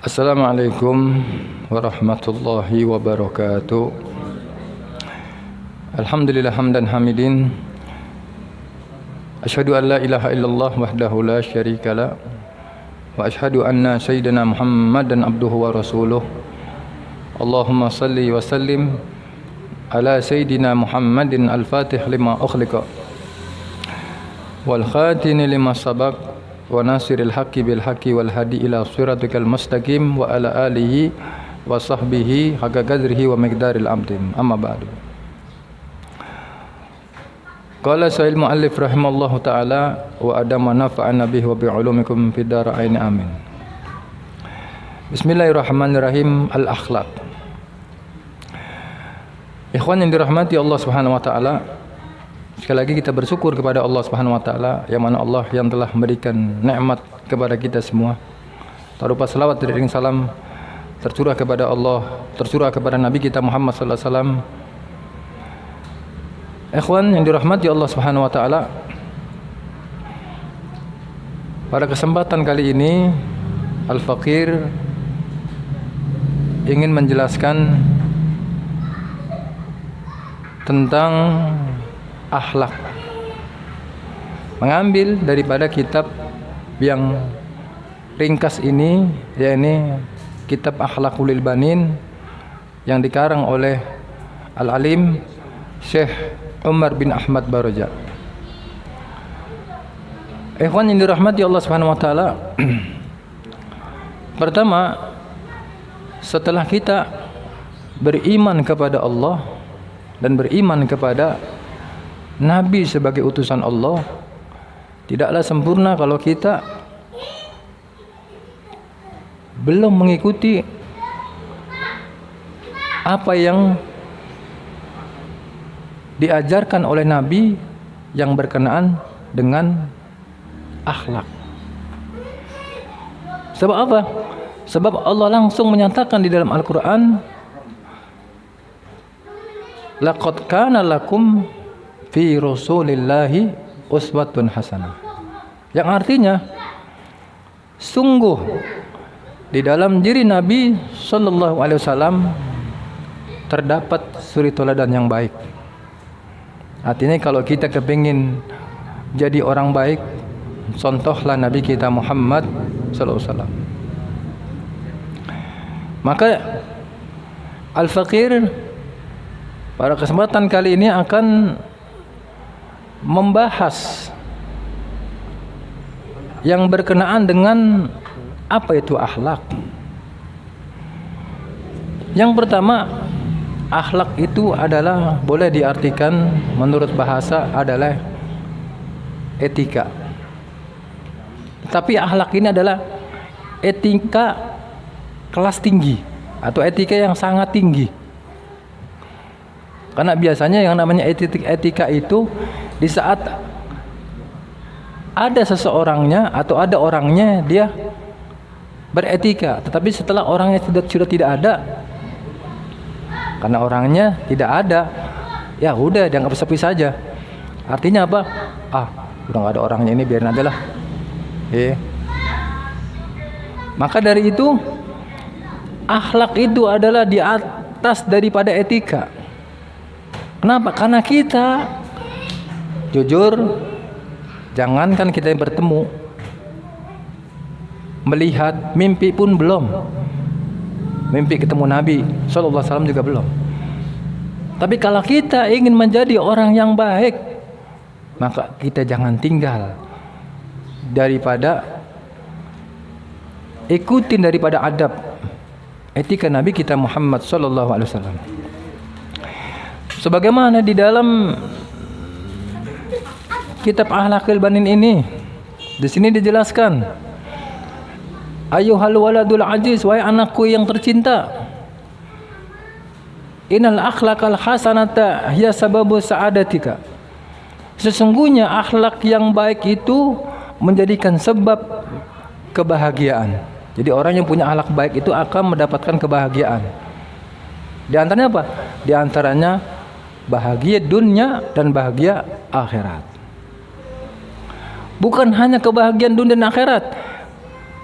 Assalamualaikum warahmatullahi wabarakatuh. Alhamdulillah hamdan hamidin. Asyhadu an la ilaha illallah wahdahu la syarikalah wa asyhadu anna sayyidina Muhammadan abduhu wa rasuluh. Allahumma salli wa sallim ala sayyidina Muhammadin al-fatih lima ukhliqa wal khatini lima sabaq wa nasiril haqqi bil haqqi wal hadi ila siratikal mustaqim wa ala alihi wa sahbihi haqqa qadrihi wa miqdaril amtim. Amma ba'du. Qala sa'il muallif rahimallahu ta'ala wa adama nafa'ana bihi wa bi'ulumikum fid darain amin. Bismillahirrahmanirrahim. Al-akhlaq. Ikhwan yang dirahmati Allah Subhanahu wa taala, sekali lagi kita bersyukur kepada Allah Subhanahu wa taala yang mana Allah yang telah memberikan nikmat kepada kita semua. Tak lupa selawat dan salam tercurah kepada Allah, tercurah kepada Nabi kita Muhammad sallallahu alaihi wasallam. Ikhwan yang dirahmati Allah Subhanahu wa taala, pada kesempatan kali ini Al-Faqir ingin menjelaskan tentang akhlak, mengambil daripada kitab yang ringkas ini, yakni kitab Akhlaqul Banin yang dikarang oleh Al-Alim Syekh Umar bin Ahmad Baraja. Ikhwan yang dirahmati Allah Subhanahu wa taala, pertama, setelah kita beriman kepada Allah dan beriman kepada Nabi sebagai utusan Allah, tidaklah sempurna kalau kita belum mengikuti apa yang diajarkan oleh Nabi yang berkenaan dengan akhlak. Sebab apa? Sebab Allah langsung menyatakan di dalam Al-Quran, laqad kana lakum fi rasulillahi uswatun hasanah, yang artinya sungguh di dalam diri Nabi sallallahu alaihi wasallam terdapat suri teladan yang baik. Artinya kalau kita kepingin jadi orang baik, contohlah Nabi kita Muhammad sallallahu alaihi wasallam. Maka Al-Faqir pada kesempatan kali ini akan membahas yang berkenaan dengan apa itu akhlak. Yang pertama, akhlak itu adalah, boleh diartikan menurut bahasa adalah etika. Tapi akhlak ini adalah etika kelas tinggi atau etika yang sangat tinggi. Karena biasanya yang namanya etika itu di saat ada seseorangnya atau ada orangnya dia beretika, tetapi setelah orangnya sudah tidak ada, karena orangnya tidak ada, ya udah dianggap sepi saja. Artinya apa? Udah nggak ada orangnya, ini biarin aja lah. Maka dari itu akhlak itu adalah di atas daripada etika. Kenapa? Karena kita jujur, jangankan kita yang bertemu, melihat, mimpi pun belum. Mimpi ketemu Nabi sallallahu alaihi wasallam juga belum. Tapi kalau kita ingin menjadi orang yang baik, maka kita jangan tinggal daripada ikutin daripada adab etika Nabi kita Muhammad sallallahu alaihi wasallam. Sebagaimana di dalam kitab Akhlaqul Banin ini, di sini dijelaskan, ayyuhal waladul aziz, wahai anakku yang tercinta, innal akhlaqal hasanata hiya sababu sa'adatika. Sesungguhnya akhlak yang baik itu menjadikan sebab kebahagiaan. Jadi orang yang punya akhlak baik itu akan mendapatkan kebahagiaan. Di antaranya apa? Di antaranya bahagia dunia dan bahagia akhirat. Bukan hanya kebahagiaan dunia dan akhirat,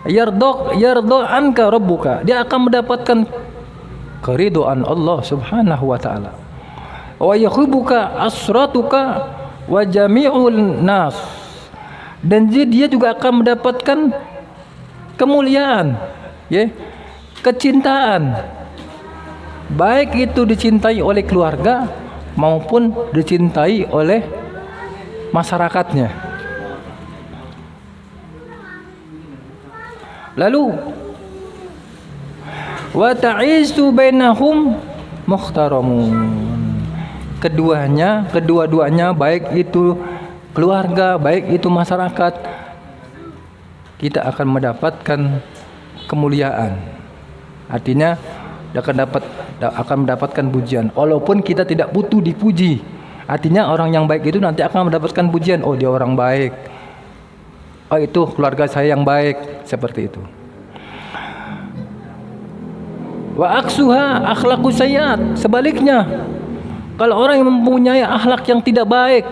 yarda anka rabbuka, dia akan mendapatkan keridhaan Allah Subhanahu wa taala. Wa yakhubuka asratuka wa jami'ul nas, dan dia juga akan mendapatkan kemuliaan, ya, kecintaan, baik itu dicintai oleh keluarga maupun dicintai oleh masyarakatnya. Lalu wa ta'isu bainahum muhtaramun, kedua-duanya baik itu keluarga, baik itu masyarakat, kita akan mendapatkan kemuliaan. Artinya akan mendapatkan pujian walaupun kita tidak butuh dipuji. Artinya orang yang baik itu nanti akan mendapatkan pujian, oh dia orang baik, oh itu keluarga saya yang baik, seperti itu. Wa aksuha akhlaqu sayyi'at, sebaliknya kalau orang yang mempunyai akhlak yang tidak baik,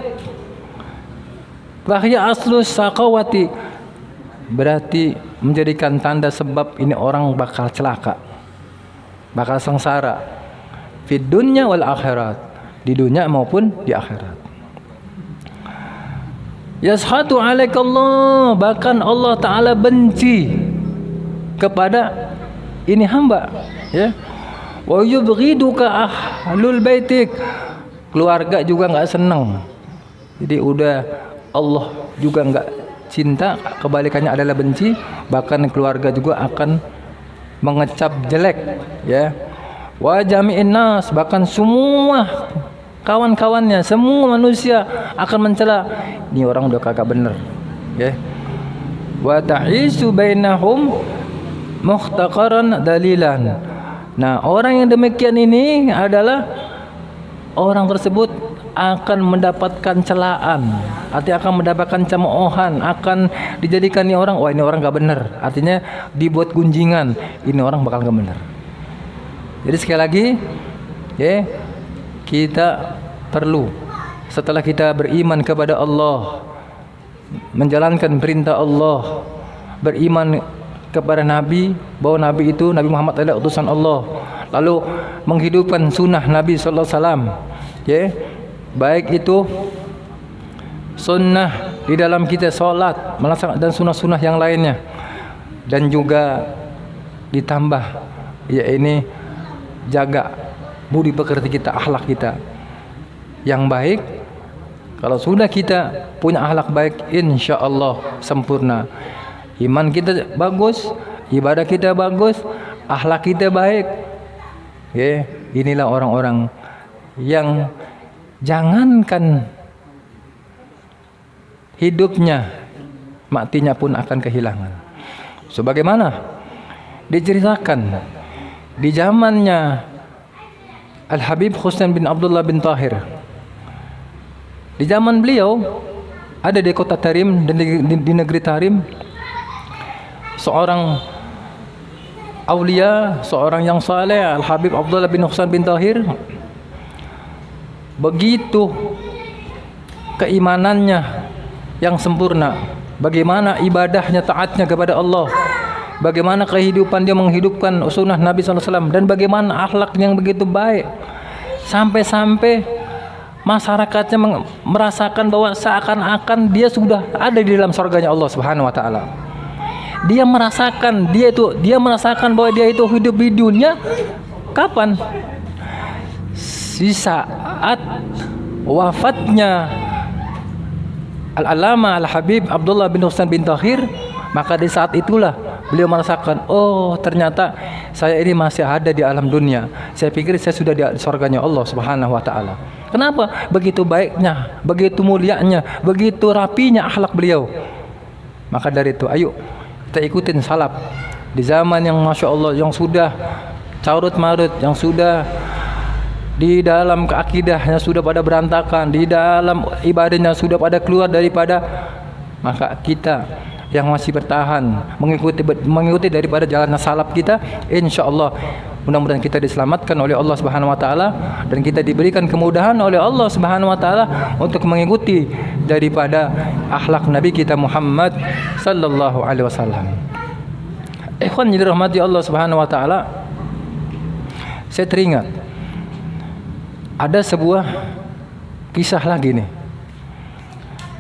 bahya aslus saqawati, berarti menjadikan tanda sebab ini orang bakal celaka, bakal sengsara, fid dunya wal akhirat, di dunia maupun di akhirat. Yashatu alaikallah, bahkan Allah Ta'ala benci kepada ini hamba, ya. Wa yubghiduka ahlul baitik, keluarga juga enggak senang. Jadi udah Allah juga enggak cinta, kebalikannya adalah benci, bahkan keluarga juga akan mengecap jelek, ya. Wa jami'in nas, bahkan semua kawan-kawannya, semua manusia akan mencela, ini orang udah kagak bener, ya. Wa ta'isu bainahum muhtaqaran dalilan. Nah, orang yang demikian ini adalah orang tersebut akan mendapatkan celaan, artinya akan mendapatkan cemoohan, akan dijadikan ini orang, wah ini orang gak bener, artinya dibuat gunjingan, ini orang bakal gak bener. Jadi sekali lagi, ya, kita perlu setelah kita beriman kepada Allah, menjalankan perintah Allah, beriman kepada Nabi, bahwa Nabi itu Nabi Muhammad adalah utusan Allah, lalu menghidupkan sunnah Nabi sallallahu alaihi wasallam, ya, baik itu sunnah di dalam kita sholat, melaksanakan dan sunnah-sunnah yang lainnya, dan juga ditambah, ya, ini jaga budi pekerti kita, akhlak kita yang baik. Kalau sudah kita punya akhlak baik, insya Allah sempurna. Iman kita bagus, ibadah kita bagus, akhlak kita baik. Ya, inilah orang-orang yang jangankan hidupnya, matinya pun akan kehilangan. Sebagaimana diceritakan di zamannya Al-Habib Husain bin Abdullah bin Tahir. Di zaman beliau ada di kota Tarim dan di negeri Tarim seorang aulia, seorang yang saleh, Al-Habib Abdullah bin Husain bin Tahir. Begitu keimanannya yang sempurna, bagaimana ibadahnya, taatnya kepada Allah, bagaimana kehidupan dia menghidupkan sunnah Nabi SAW, dan bagaimana akhlak yang begitu baik, sampai-sampai masyarakatnya merasakan bahwa seakan-akan dia sudah ada di dalam surganya Allah Subhanahu wa taala. Dia merasakan bahwa dia itu hidup di dunia kapan? Di saat wafatnya Al-Alama Al-Habib Abdullah bin Husain bin Tahir, maka di saat itulah beliau merasakan, oh ternyata saya ini masih ada di alam dunia. Saya pikir saya sudah di surganya Allah Subhanahu wa taala. Kenapa? Begitu baiknya, begitu mulianya, begitu rapinya akhlak beliau. Maka dari itu, ayo kita ikutin salaf di zaman yang masya Allah, yang sudah carut marut, yang sudah di dalam keakidahnya sudah pada berantakan, di dalam ibadahnya sudah pada keluar daripada, maka kita yang masih bertahan mengikuti daripada jalan salaf kita, insyaallah mudah-mudahan kita diselamatkan oleh Allah Subhanahu wa taala, dan kita diberikan kemudahan oleh Allah Subhanahu wa taala untuk mengikuti daripada akhlak Nabi kita Muhammad sallallahu alaihi wasallam. Ikhwan yang dirahmati Allah Subhanahu wa taala, saya teringat ada sebuah kisah lagi nih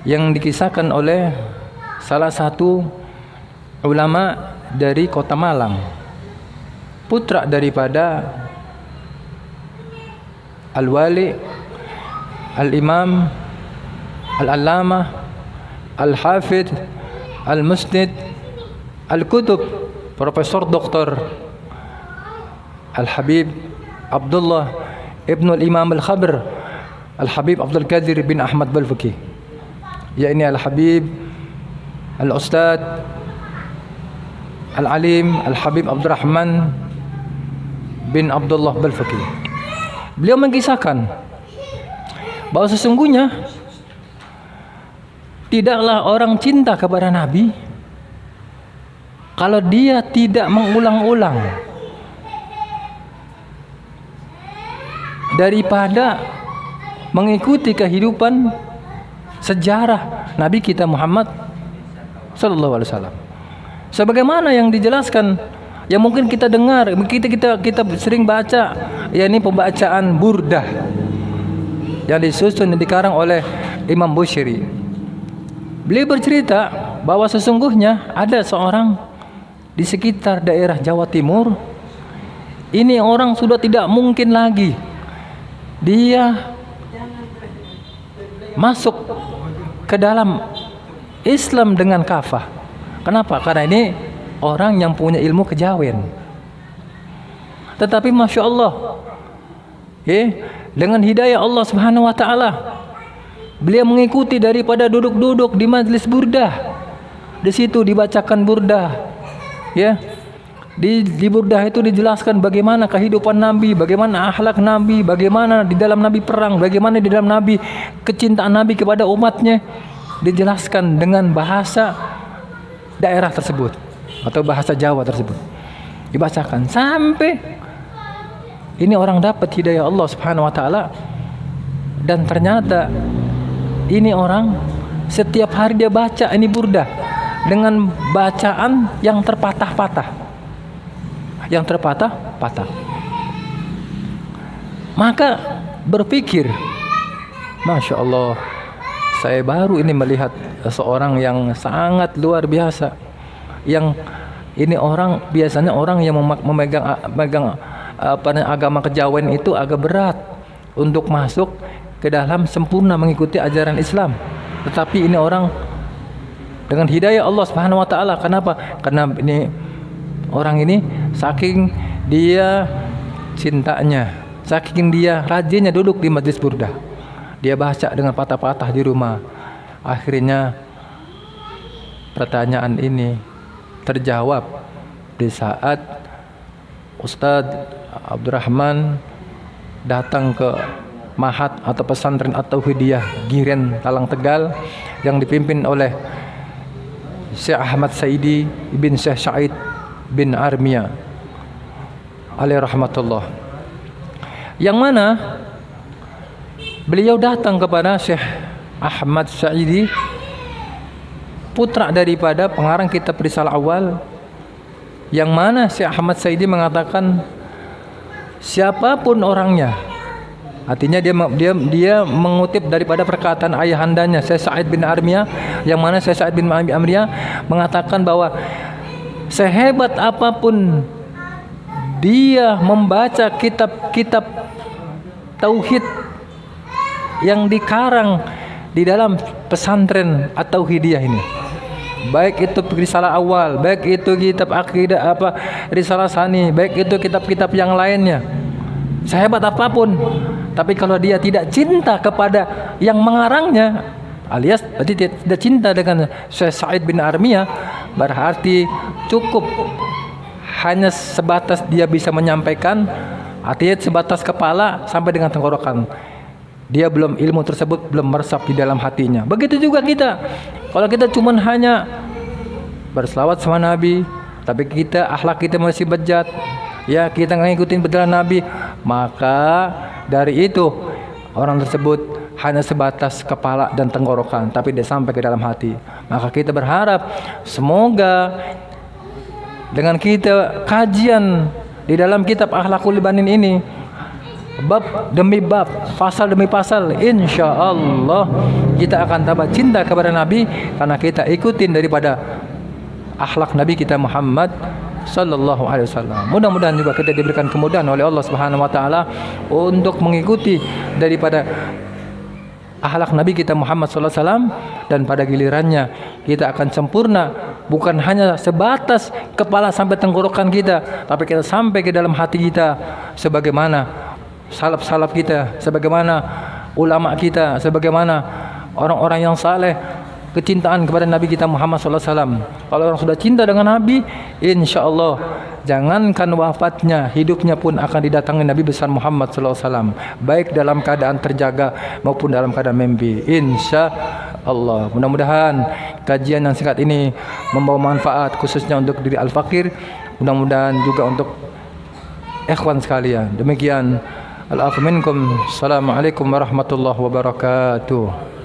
yang dikisahkan oleh salah satu ulama dari kota Malang, putra daripada Al-Wali Al-Imam Al-Allamah Al-Hafidh Al-Musnid Al-Kutub Profesor Dr. Al-Habib Abdullah Ibn Al-Imam Al-Khabr Al-Habib Abdul Qadir bin Ahmad Balfuki, yakni Al-Habib Al-Ustad Al-Alim Al-Habib Abdurrahman bin Abdullah Balfuki. Beliau mengisahkan bahwa sesungguhnya tidaklah orang cinta kepada Nabi kalau dia tidak mengulang-ulang daripada mengikuti kehidupan sejarah Nabi kita Muhammad sallallahu alaihi wasallam. Sebagaimana yang dijelaskan, yang mungkin kita dengar, kita sering baca, yakni pembacaan Burdah yang disusun dan dikarang oleh Imam Busiri. Beliau bercerita bahwa sesungguhnya ada seorang di sekitar daerah Jawa Timur. Ini orang sudah tidak mungkin lagi dia masuk ke dalam Islam dengan kafah. Kenapa? Karena ini orang yang punya ilmu kejawen. Tetapi Masya Allah, dengan hidayah Allah Subhanahu wa ta'ala, beliau mengikuti daripada duduk-duduk di majlis burdah. Di situ dibacakan burdah, di burdah itu dijelaskan bagaimana kehidupan Nabi, bagaimana akhlak Nabi, bagaimana di dalam Nabi perang, bagaimana di dalam Nabi kecintaan Nabi kepada umatnya, dijelaskan dengan bahasa daerah tersebut atau bahasa Jawa tersebut, dibacakan sampai ini orang dapat hidayah Allah Subhanahu wa ta'ala. Dan ternyata ini orang setiap hari dia baca ini burdah dengan bacaan yang terpatah-patah, maka berpikir, Masya Allah, saya baru ini melihat seorang yang sangat luar biasa. Yang ini orang, biasanya orang yang memegang agama kejawen itu agak berat untuk masuk ke dalam sempurna mengikuti ajaran Islam. Tetapi ini orang dengan hidayah Allah Subhanahu wa ta'ala. Kenapa? Karena ini orang ini saking dia cintanya, saking dia rajinnya duduk di majlis burdah, dia baca dengan patah-patah di rumah. Akhirnya pertanyaan ini terjawab di saat Ustadz Abdurrahman datang ke Mahat atau pesantren At-Tauhidiyah Giren Talang Tegal yang dipimpin oleh Syekh Ahmad Saidi bin Syekh Sa'id bin Armia alaihi rahmatullah, yang mana beliau datang kepada Syekh Ahmad Saidi, putra daripada pengarang kitab Risalah Awal, yang mana Syekh Ahmad Saidi mengatakan siapapun orangnya, artinya dia mengutip daripada perkataan ayahandanya Syekh Sa'id bin Armia, yang mana Syekh Sa'id bin Armia mengatakan bahwa sehebat apapun dia membaca kitab-kitab tauhid yang dikarang di dalam pesantren At-Tauhidiyah ini, baik itu Risalah Awal, baik itu kitab akidah Risalah Sani, baik itu kitab-kitab yang lainnya, sehebat apapun, tapi kalau dia tidak cinta kepada yang mengarangnya, alias berarti tidak cinta dengan Syekh Sa'id bin Armia, berarti cukup hanya sebatas dia bisa menyampaikan, artinya sebatas kepala sampai dengan tenggorokan. Dia belum, ilmu tersebut belum meresap di dalam hatinya. Begitu juga kita. Kalau kita cuma hanya berselawat sama Nabi, tapi kita akhlak kita masih bejat, ya kita ngikutin petunjuk Nabi, maka dari itu orang tersebut hanya sebatas kepala dan tenggorokan, tapi tidak sampai ke dalam hati. Maka kita berharap semoga dengan kita kajian di dalam kitab Akhlaqul Banin ini, bab demi bab, pasal demi pasal, insya Allah kita akan tambah cinta kepada Nabi karena kita ikutin daripada akhlak Nabi kita Muhammad sallallahu alaihi wasallam. Mudah-mudahan juga kita diberikan kemudahan oleh Allah Subhanahu wa taala untuk mengikuti daripada akhlak Nabi kita Muhammad sallallahu alaihi wasallam, dan pada gilirannya kita akan sempurna, bukan hanya sebatas kepala sampai tenggorokan kita, tapi kita sampai ke dalam hati kita sebagaimana salaf-salaf kita, sebagaimana ulama kita, sebagaimana orang-orang yang saleh, kecintaan kepada Nabi kita Muhammad SAW. Kalau orang sudah cinta dengan Nabi, insya Allah jangankan wafatnya, hidupnya pun akan didatangi Nabi besar Muhammad SAW, baik dalam keadaan terjaga maupun dalam keadaan mimpi, insya Allah. Mudah-mudahan kajian yang singkat ini membawa manfaat khususnya untuk diri Al-Fakir, mudah-mudahan juga untuk ikhwan sekalian. Demikian, al-afu minkum. Assalamualaikum warahmatullahi wabarakatuh.